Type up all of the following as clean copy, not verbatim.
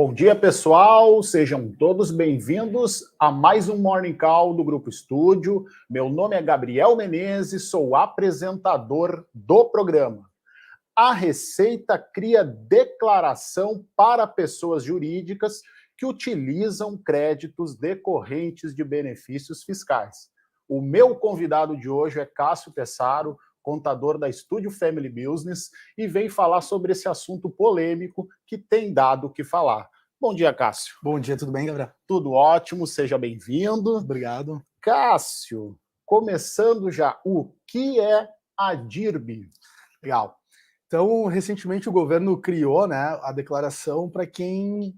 Bom dia, pessoal. Sejam todos bem-vindos a mais um Morning Call do Grupo Estúdio. Meu nome é Gabriel Menezes, sou apresentador do programa. A Receita cria declaração para pessoas jurídicas que utilizam créditos decorrentes de benefícios fiscais. O meu convidado de hoje é Cássio Pessaro, contador da Estúdio Family Business, e vem falar sobre esse assunto polêmico que tem dado o que falar. Bom dia, Cássio. Bom dia, tudo bem, Gabriel? Tudo ótimo, seja bem-vindo. Obrigado. Cássio, começando já, o que é a DIRB? Legal. Então, recentemente o governo criou, né, a declaração para quem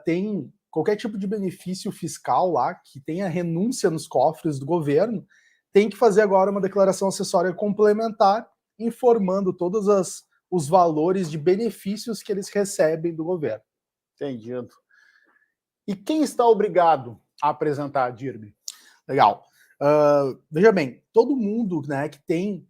tem qualquer tipo de benefício fiscal lá, que tenha renúncia nos cofres do governo, tem que fazer agora uma declaração acessória complementar, informando todos os valores de benefícios que eles recebem do governo. Entendido. E quem está obrigado a apresentar a DIRB? Legal. Veja bem, todo mundo, né, que tem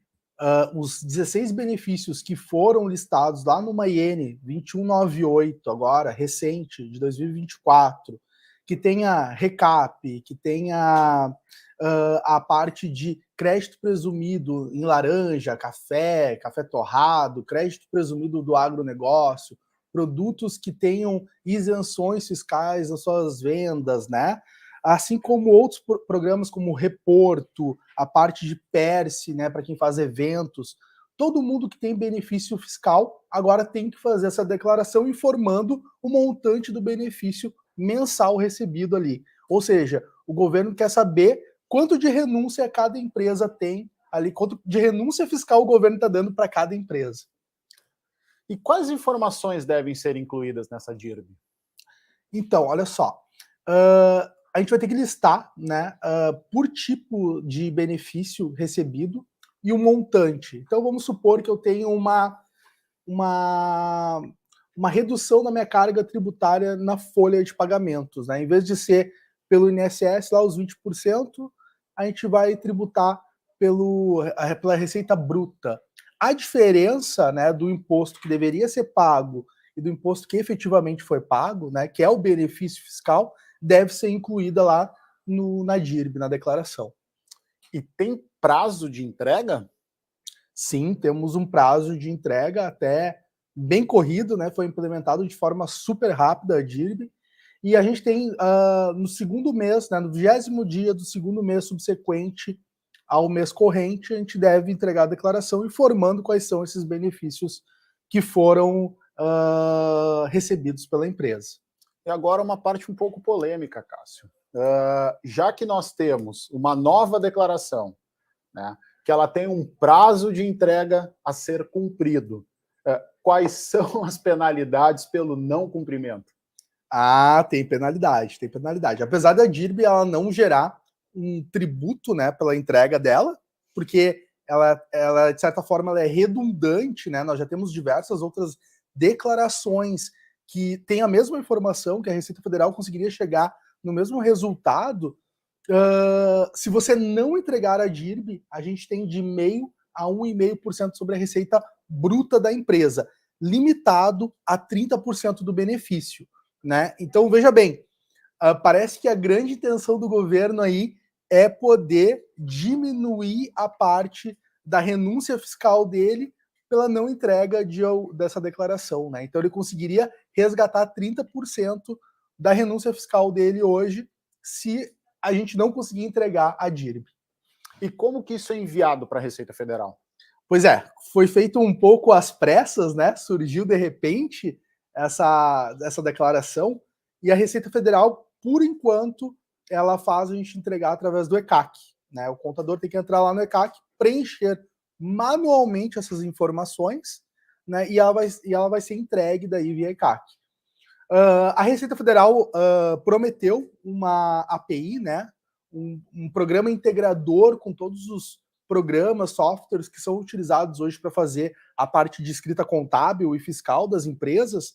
os 16 benefícios que foram listados lá numa IN 2198, agora, recente, de 2024, que tenha recap, que tenha a parte de crédito presumido em laranja, café torrado, crédito presumido do agronegócio, produtos que tenham isenções fiscais nas suas vendas, né? Assim como outros programas como o Reporto, a parte de PERSE, né, para quem faz eventos, todo mundo que tem benefício fiscal agora tem que fazer essa declaração informando o montante do benefício mensal recebido ali. Ou seja, o governo quer saber quanto de renúncia cada empresa tem ali, quanto de renúncia fiscal o governo está dando para cada empresa. E quais informações devem ser incluídas nessa DIRB? Então, olha só, a gente vai ter que listar, né, por tipo de benefício recebido e o montante. Então, vamos supor que eu tenho uma redução na minha carga tributária na folha de pagamentos, né? Em vez de ser pelo INSS, lá os 20%, a gente vai tributar pela receita bruta. A diferença, né, do imposto que deveria ser pago e do imposto que efetivamente foi pago, né, que é o benefício fiscal, deve ser incluída lá na DIRB, na declaração. E tem prazo de entrega? Sim, temos um prazo de entrega até bem corrido, né? Foi implementado de forma super rápida a DIRB. E a gente tem no segundo mês, né, no 20º dia do segundo mês subsequente ao mês corrente, a gente deve entregar a declaração informando quais são esses benefícios que foram recebidos pela empresa. E agora uma parte um pouco polêmica, Cássio. Já que nós temos uma nova declaração, né, que ela tem um prazo de entrega a ser cumprido, quais são as penalidades pelo não cumprimento? Tem penalidade, tem penalidade. Apesar da DIRB ela não gerar um tributo, né, pela entrega dela, porque ela de certa forma, ela é redundante, né? Nós já temos diversas outras declarações que têm a mesma informação, que a Receita Federal conseguiria chegar no mesmo resultado. Se você não entregar a DIRB, a gente tem de 0,5% a 1,5% sobre a receita bruta da empresa, limitado a 30% do benefício, né? Então, veja bem, parece que a grande intenção do governo aí é poder diminuir a parte da renúncia fiscal dele pela não entrega dessa declaração, né? Então ele conseguiria resgatar 30% da renúncia fiscal dele hoje se a gente não conseguir entregar a DIRB. E como que isso é enviado para a Receita Federal? Pois é, foi feito um pouco às pressas, né? Surgiu de repente essa declaração e a Receita Federal, por enquanto, ela faz a gente entregar através do ECAC, né? O contador tem que entrar lá no ECAC, preencher manualmente essas informações, né? E ela vai ser entregue daí via ECAC. A Receita Federal prometeu uma API, né? Um programa integrador com todos os programas, softwares que são utilizados hoje para fazer a parte de escrita contábil e fiscal das empresas,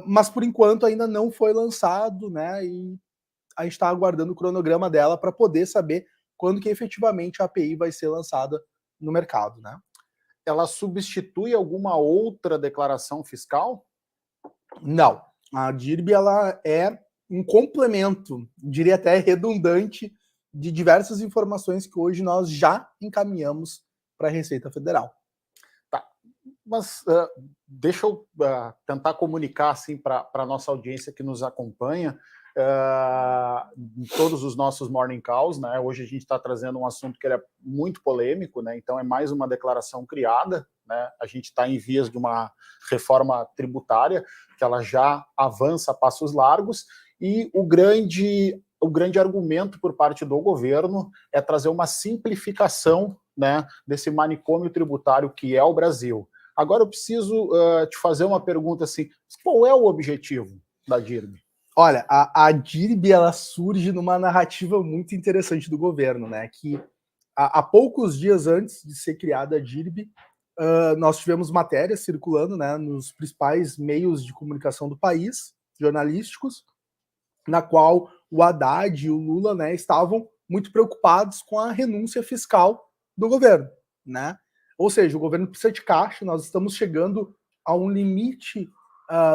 mas por enquanto ainda não foi lançado, né? E a gente está aguardando o cronograma dela para poder saber quando que efetivamente a API vai ser lançada no mercado, né? Ela substitui alguma outra declaração fiscal? Não. A DIRB ela é um complemento, diria até redundante, de diversas informações que hoje nós já encaminhamos para a Receita Federal. Tá. Mas deixa eu tentar comunicar assim, para a nossa audiência que nos acompanha em todos os nossos morning calls, né? Hoje a gente está trazendo um assunto que é muito polêmico, né? Então é mais uma declaração criada, né? A gente está em vias de uma reforma tributária que ela já avança a passos largos e o grande argumento por parte do governo é trazer uma simplificação, né, desse manicômio tributário que é o Brasil. Agora eu preciso te fazer uma pergunta assim, qual é o objetivo da DIRB? Olha, a DIRB ela surge numa narrativa muito interessante do governo, né? Que há poucos dias antes de ser criada a DIRB, nós tivemos matérias circulando, né, nos principais meios de comunicação do país, jornalísticos, na qual o Haddad e o Lula, né, estavam muito preocupados com a renúncia fiscal do governo, né? Ou seja, o governo precisa de caixa, nós estamos chegando a um limite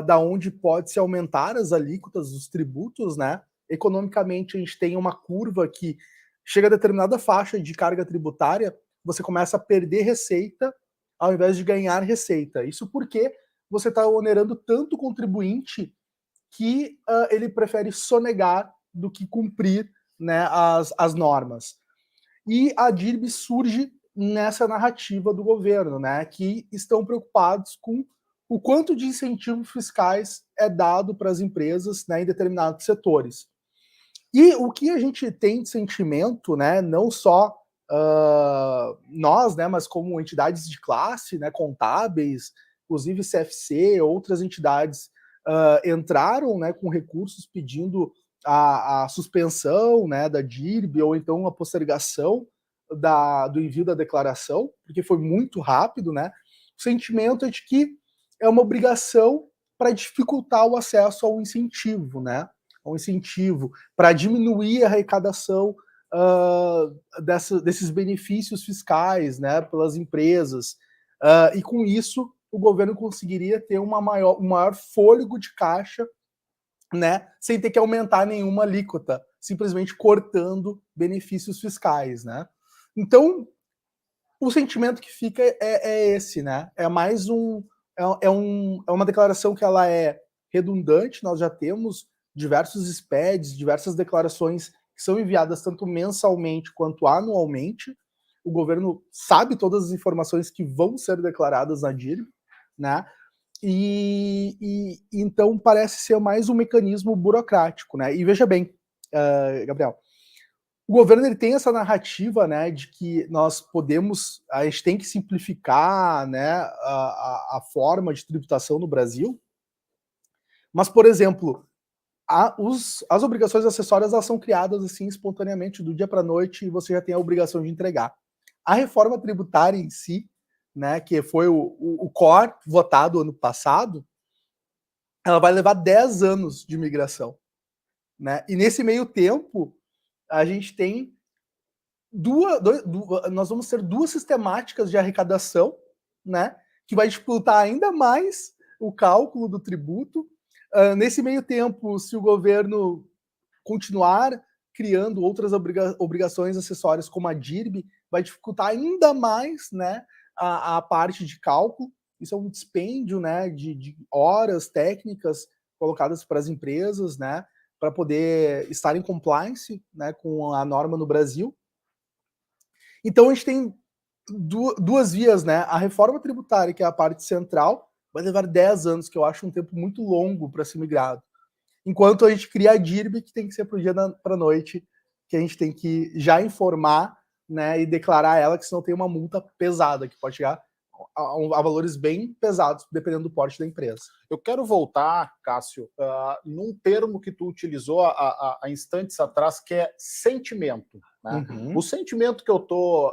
da onde pode-se aumentar as alíquotas dos tributos, né? Economicamente, a gente tem uma curva que chega a determinada faixa de carga tributária, você começa a perder receita ao invés de ganhar receita. Isso porque você está onerando tanto o contribuinte que ele prefere sonegar do que cumprir, né, as normas. E a DIRB surge nessa narrativa do governo, né, que estão preocupados com o quanto de incentivos fiscais é dado para as empresas, né, em determinados setores. E o que a gente tem de sentimento, né, não só nós, né, mas como entidades de classe, né, contábeis, inclusive CFC, outras entidades entraram, né, com recursos pedindo a suspensão, né, da DIRB ou então a postergação do envio da declaração, porque foi muito rápido, né? O sentimento é de que é uma obrigação para dificultar o acesso ao incentivo, né? Ao incentivo, para diminuir a arrecadação desses benefícios fiscais, né, pelas empresas. E com isso, o governo conseguiria ter um maior fôlego de caixa, né, sem ter que aumentar nenhuma alíquota, simplesmente cortando benefícios fiscais, né? Então, o sentimento que fica é esse, né? É mais é uma declaração que ela é redundante. Nós já temos diversos SPEDs, diversas declarações que são enviadas tanto mensalmente quanto anualmente. O governo sabe todas as informações que vão ser declaradas na DIRB, né? E então parece ser mais um mecanismo burocrático, né? E veja bem, Gabriel, o governo ele tem essa narrativa, né, de que a gente tem que simplificar, né, a forma de tributação no Brasil. Mas, por exemplo, as obrigações acessórias elas são criadas assim espontaneamente do dia para a noite e você já tem a obrigação de entregar. A reforma tributária em si, né, que foi o core votado ano passado, ela vai levar 10 anos de migração, né? E nesse meio tempo, a gente tem nós vamos ter duas sistemáticas de arrecadação, né, que vai dificultar ainda mais o cálculo do tributo. Nesse meio tempo, se o governo continuar criando outras obrigações acessórias como a DIRB, vai dificultar ainda mais, né, a parte de cálculo. Isso é um dispêndio, né, de horas técnicas colocadas para as empresas, né, para poder estar em compliance, né, com a norma no Brasil. Então a gente tem duas vias, né? A reforma tributária, que é a parte central, vai levar 10 anos, que eu acho um tempo muito longo para ser migrado. Enquanto a gente cria a DIRB, que tem que ser para o dia para a noite, que a gente tem que já informar, né, e declarar ela, que senão tem uma multa pesada, que pode chegar a valores bem pesados, dependendo do porte da empresa. Eu quero voltar, Cássio, num termo que tu utilizou há instantes atrás, que é sentimento. Né? Uhum. O sentimento que eu estou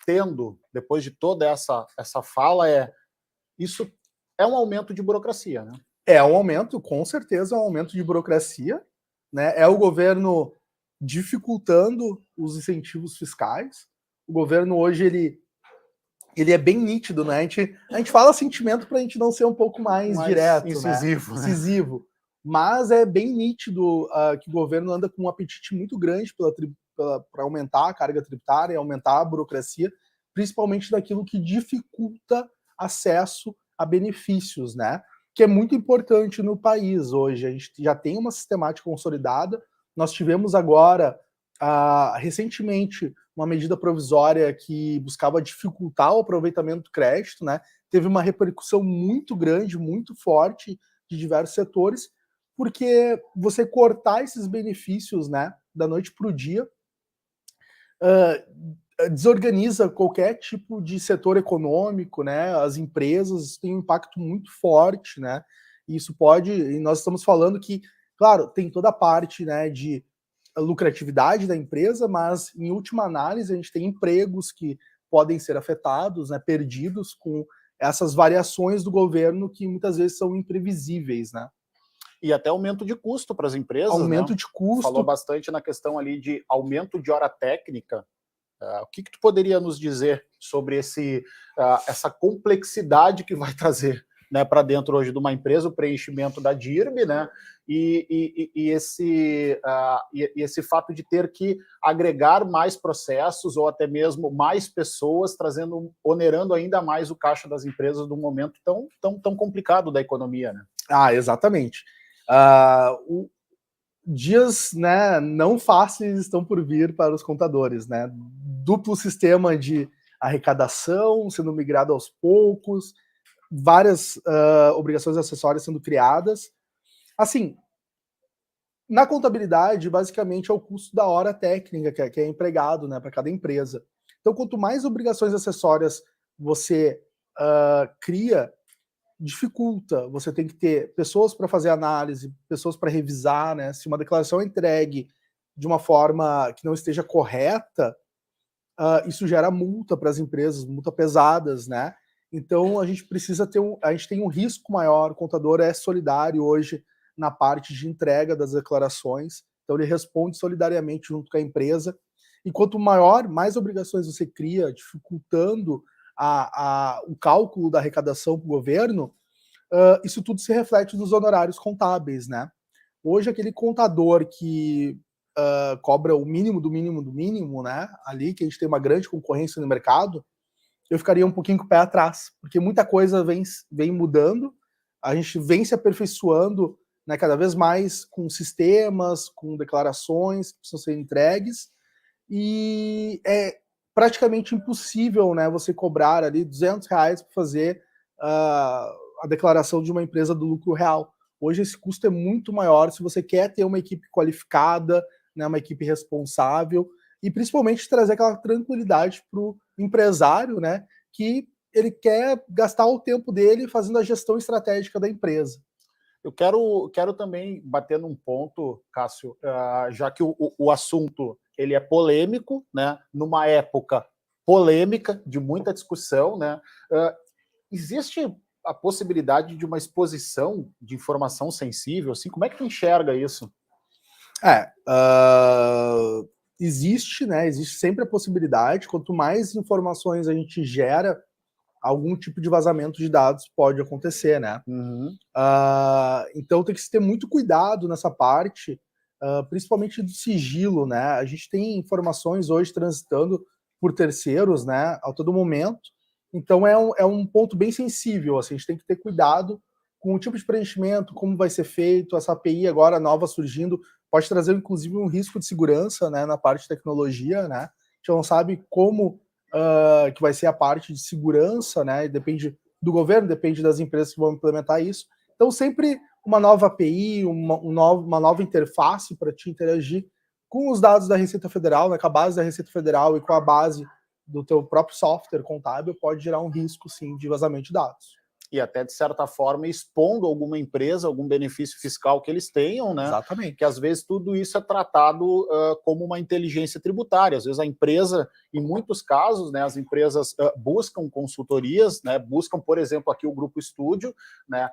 tendo, depois de toda essa fala, isso é um aumento de burocracia, né? É um aumento, com certeza, é um aumento de burocracia, né? É o governo dificultando os incentivos fiscais. O governo hoje, ele é bem nítido, né? A gente fala sentimento para a gente não ser um pouco mais direto, incisivo, né? Incisivo. mas é bem nítido que o governo anda com um apetite muito grande para aumentar a carga tributária, aumentar a burocracia, principalmente daquilo que dificulta acesso a benefícios, né? Que é muito importante no país hoje. A gente já tem uma sistemática consolidada. Nós tivemos agora, recentemente, uma medida provisória que buscava dificultar o aproveitamento do crédito, né? Teve uma repercussão muito grande, muito forte de diversos setores, porque você cortar esses benefícios, né, da noite para o dia, desorganiza qualquer tipo de setor econômico, né? As empresas têm um impacto muito forte, né? E isso pode, e nós estamos falando que, claro, tem toda a parte, né, de lucratividade da empresa, mas em última análise a gente tem empregos que podem ser afetados, né, perdidos com essas variações do governo que muitas vezes são imprevisíveis, né? E até aumento de custo para as empresas, Aumento né? de custo. Falou bastante na questão ali de aumento de hora técnica. O que tu poderia nos dizer sobre essa complexidade que vai trazer, né, para dentro hoje de uma empresa, o preenchimento da DIRB, né, e esse fato de ter que agregar mais processos ou até mesmo mais pessoas, onerando ainda mais o caixa das empresas num momento tão complicado da economia, né? Exatamente. Dias, né, não fáceis estão por vir para os contadores, né? Duplo sistema de arrecadação sendo migrado aos poucos, várias obrigações acessórias sendo criadas. Assim, na contabilidade, basicamente é o custo da hora técnica que é empregado, né, para cada empresa. Então, quanto mais obrigações acessórias você cria, dificulta. Você tem que ter pessoas para fazer análise, pessoas para revisar, né? Se uma declaração é entregue de uma forma que não esteja correta, isso gera multa para as empresas, multa pesadas, né? Então a gente precisa a gente tem um risco maior. O contador é solidário hoje na parte de entrega das declarações, então ele responde solidariamente junto com a empresa. E quanto mais obrigações você cria, dificultando o cálculo da arrecadação para o governo, isso tudo se reflete nos honorários contábeis, né? Hoje, aquele contador que cobra o mínimo do mínimo do mínimo, né? Ali, que a gente tem uma grande concorrência no mercado, eu ficaria um pouquinho com o pé atrás, porque muita coisa vem mudando, a gente vem se aperfeiçoando, né, cada vez mais com sistemas, com declarações que precisam ser entregues, e é praticamente impossível, né, você cobrar ali R$200 para fazer a declaração de uma empresa do lucro real. Hoje esse custo é muito maior se você quer ter uma equipe qualificada, né, uma equipe responsável, e principalmente trazer aquela tranquilidade para o empresário, né, que ele quer gastar o tempo dele fazendo a gestão estratégica da empresa. Eu quero também bater num ponto, Cássio, já que o assunto ele é polêmico, né, numa época polêmica, de muita discussão, né, existe a possibilidade de uma exposição de informação sensível, assim, como é que tu enxerga isso? Existe, né, existe sempre a possibilidade, quanto mais informações a gente gera, algum tipo de vazamento de dados pode acontecer, né? Uhum. Então tem que se ter muito cuidado nessa parte, principalmente do sigilo, né? A gente tem informações hoje transitando por terceiros, né, a todo momento. Então é um ponto bem sensível, assim, a gente tem que ter cuidado com o tipo de preenchimento, como vai ser feito, essa API agora nova surgindo, pode trazer inclusive um risco de segurança, né, na parte de tecnologia, né? A gente não sabe como que vai ser a parte de segurança, né? E depende do governo, depende das empresas que vão implementar isso. Então, sempre uma nova API, uma nova interface para te interagir com os dados da Receita Federal, né, com a base da Receita Federal e com a base do teu próprio software contábil, pode gerar um risco, sim, de vazamento de dados. E até, de certa forma, expondo alguma empresa, algum benefício fiscal que eles tenham, né? Exatamente. Que, às vezes, tudo isso é tratado como uma inteligência tributária. Às vezes, a empresa, em muitos casos, né, as empresas buscam consultorias, né, buscam, por exemplo, aqui o Grupo Estúdio, né,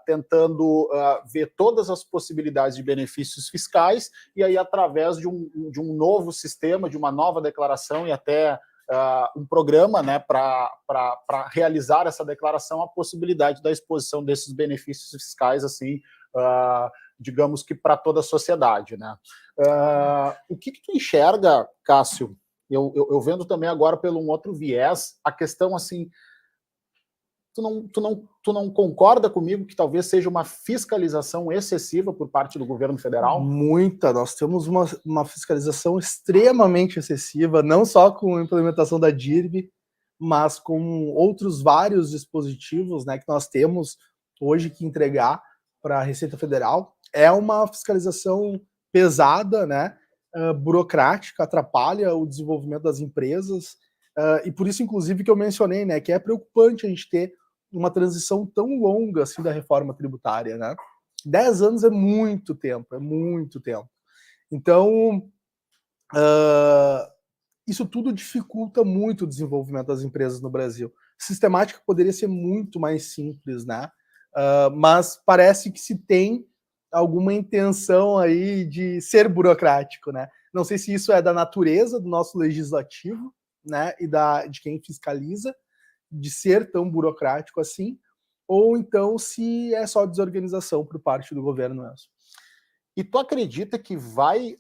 tentando ver todas as possibilidades de benefícios fiscais, e aí, através de um novo sistema, de uma nova declaração e até um programa, né, para realizar essa declaração, a possibilidade da exposição desses benefícios fiscais assim digamos que para toda a sociedade, né? O que tu enxerga, Cássio? Eu vendo também agora pelo um outro viés, a questão assim, tu não concorda comigo que talvez seja uma fiscalização excessiva por parte do governo federal? Muita, nós temos uma fiscalização extremamente excessiva, não só com a implementação da DIRB, mas com outros vários dispositivos, né, que nós temos hoje que entregar para a Receita Federal. É uma fiscalização pesada, né, burocrática, atrapalha o desenvolvimento das empresas, e por isso, inclusive, que eu mencionei, né, que é preocupante a gente ter uma transição tão longa assim da reforma tributária, né? 10 anos é muito tempo, é muito tempo. Então, isso tudo dificulta muito o desenvolvimento das empresas no Brasil. A sistemática poderia ser muito mais simples, né? Mas parece que se tem alguma intenção aí de ser burocrático, né? Não sei se isso é da natureza do nosso legislativo, né? E de quem fiscaliza, de ser tão burocrático assim, ou então se é só desorganização por parte do governo mesmo. E tu acredita que vai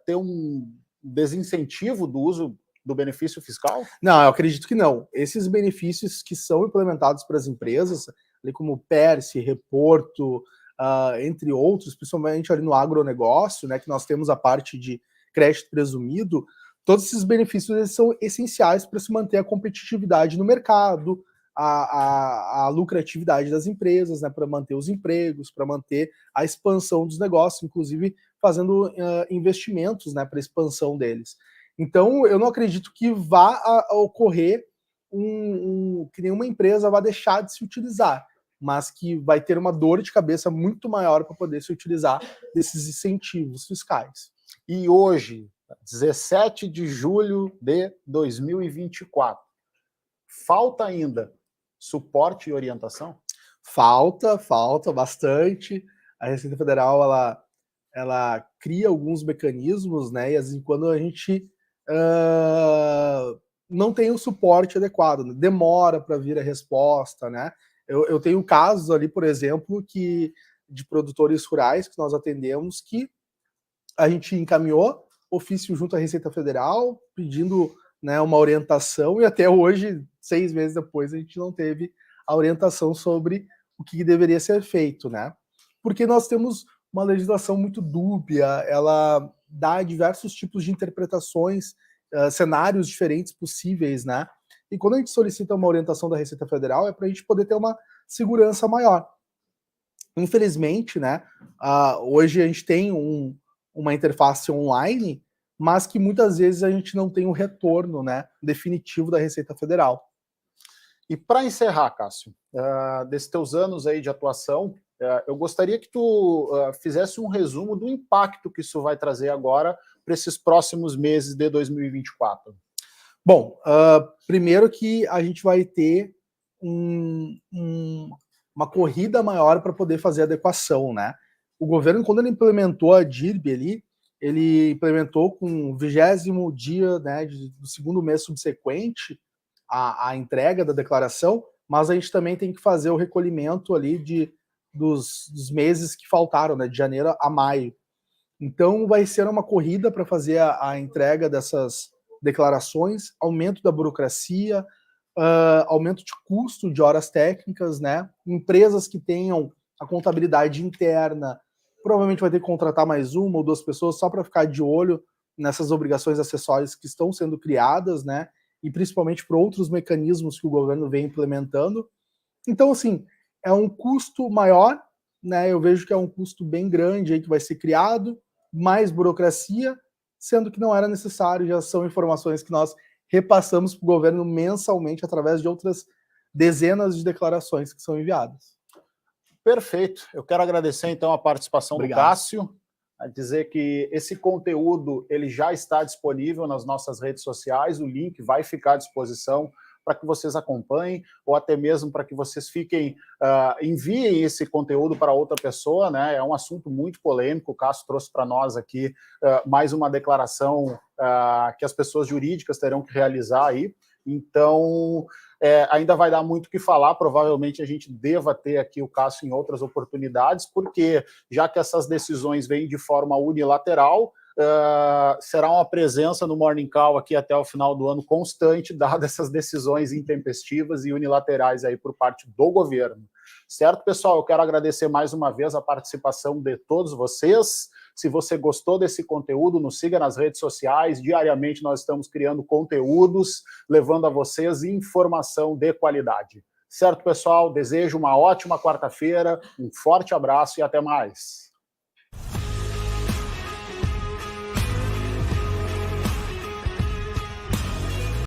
ter um desincentivo do uso do benefício fiscal? Não, eu acredito que não. Esses benefícios que são implementados para as empresas, ali como PERSE, Reporto, entre outros, principalmente ali no agronegócio, né, que nós temos a parte de crédito presumido, todos esses benefícios eles são essenciais para se manter a competitividade no mercado, a lucratividade das empresas, né, para manter os empregos, para manter a expansão dos negócios, inclusive fazendo investimentos, né, para a expansão deles. Então, eu não acredito que vá ocorrer que nenhuma empresa vá deixar de se utilizar, mas que vai ter uma dor de cabeça muito maior para poder se utilizar desses incentivos fiscais. E hoje, 17 de julho de 2024, falta ainda suporte e orientação? Falta bastante. A Receita Federal, ela cria alguns mecanismos, né, e às vezes quando a gente não tem o suporte adequado, né? Demora para vir a resposta, né? Eu tenho casos ali, por exemplo, de produtores rurais que nós atendemos que a gente encaminhou ofício junto à Receita Federal pedindo, né, uma orientação e até hoje, 6 meses depois, a gente não teve a orientação sobre o que deveria ser feito, né? Porque nós temos uma legislação muito dúbia, ela dá diversos tipos de interpretações, cenários diferentes possíveis, né? E quando a gente solicita uma orientação da Receita Federal é para a gente poder ter uma segurança maior. Infelizmente, né, hoje a gente tem uma interface online, mas que muitas vezes a gente não tem um retorno, né, definitivo da Receita Federal. E para encerrar, Cássio, desses teus anos aí de atuação, eu gostaria que tu fizesse um resumo do impacto que isso vai trazer agora para esses próximos meses de 2024. Bom, primeiro que a gente vai ter uma corrida maior para poder fazer adequação, né? O governo, quando ele implementou a DIRB ali, ele implementou com o 20º dia, né, do segundo mês subsequente à entrega da declaração, mas a gente também tem que fazer o recolhimento ali dos meses que faltaram, né, de janeiro a maio. Então vai ser uma corrida para fazer a entrega dessas declarações, aumento da burocracia, aumento de custo de horas técnicas, né? Empresas que tenham a contabilidade interna provavelmente vai ter que contratar mais 1 ou 2 pessoas só para ficar de olho nessas obrigações acessórias que estão sendo criadas, né? E principalmente por outros mecanismos que o governo vem implementando. Então, assim, é um custo maior, né? Eu vejo que é um custo bem grande aí que vai ser criado, mais burocracia, sendo que não era necessário, já são informações que nós repassamos para o governo mensalmente através de outras dezenas de declarações que são enviadas. Perfeito. Eu quero agradecer, então, a participação do Cássio, a dizer que esse conteúdo ele já está disponível nas nossas redes sociais, o link vai ficar à disposição para que vocês acompanhem, ou até mesmo para que vocês fiquem, enviem esse conteúdo para outra pessoa, né? É um assunto muito polêmico, o Cássio trouxe para nós aqui mais uma declaração que as pessoas jurídicas terão que realizar aí, Então, ainda vai dar muito o que falar, provavelmente a gente deva ter aqui o Cássio em outras oportunidades, porque já que essas decisões vêm de forma unilateral, será uma presença no Morning Call aqui até o final do ano constante, dadas essas decisões intempestivas e unilaterais aí por parte do governo. Certo, pessoal? Eu quero agradecer mais uma vez a participação de todos vocês. Se você gostou desse conteúdo, nos siga nas redes sociais. Diariamente nós estamos criando conteúdos, levando a vocês informação de qualidade. Certo, pessoal? Desejo uma ótima quarta-feira, um forte abraço e até mais.